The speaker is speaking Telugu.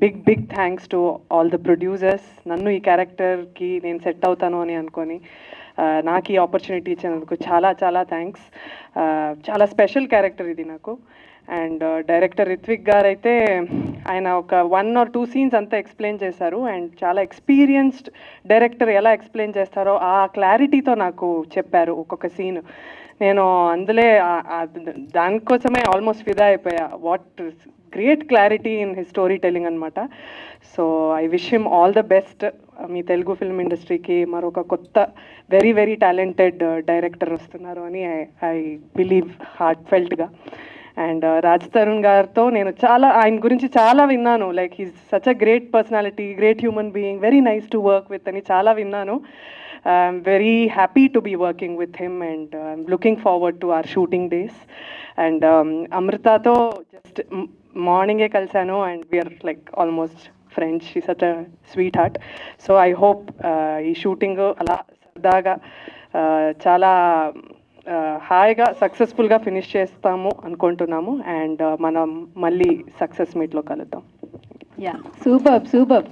Big thanks to all the producers. నన్ను ఈ క్యారెక్టర్కి నేను సెట్ అవుతాను అని అనుకొని నాకు ఈ ఆపర్చునిటీ ఇచ్చినందుకు చాలా చాలా థ్యాంక్స్. చాలా స్పెషల్ క్యారెక్టర్ ఇది నాకు. అండ్ డైరెక్టర్ రిత్విక్ గారు అయితే ఆయన ఒక 1 or 2 సీన్స్ అంతా ఎక్స్ప్లెయిన్ చేశారు. అండ్ చాలా ఎక్స్పీరియన్స్డ్ డైరెక్టర్ ఎలా ఎక్స్ప్లెయిన్ చేస్తారో ఆ క్లారిటీతో నాకు చెప్పారు ఒక్కొక్క సీన్. నేను అందులో దానికోసమే ఆల్మోస్ట్ ఫిదా అయిపోయా. What great clarity in his story telling అనమాట. So I wish him all the best. మీ తెలుగు ఫిల్మ్ ఇండస్ట్రీకి మరొక కొత్త వెరీ టాలెంటెడ్ డైరెక్టర్ వస్తున్నారు అని ఐ బిలీవ్ హార్ట్ ఫెల్ట్గా. అండ్ రాజ్ తరుణ్ గారితో నేను ఆయన గురించి చాలా విన్నాను. Like he's such a great personality, great human being, very nice to work with అని చాలా విన్నాను. I'm very happy to be working with him and I'm looking forward to our shooting days. And అమృతతో జస్ట్ మార్నింగే కలిశాను and we're like almost friends. She such a sweet heart. So I hope ఈ షూటింగ్ అలా సరదాగా చాలా హాయిగా సక్సెస్ఫుల్గా ఫినిష్ చేస్తాము అనుకుంటున్నాము. అండ్ మనం మళ్ళీ సక్సెస్ మీట్లో కలుద్దాం. Yeah, super.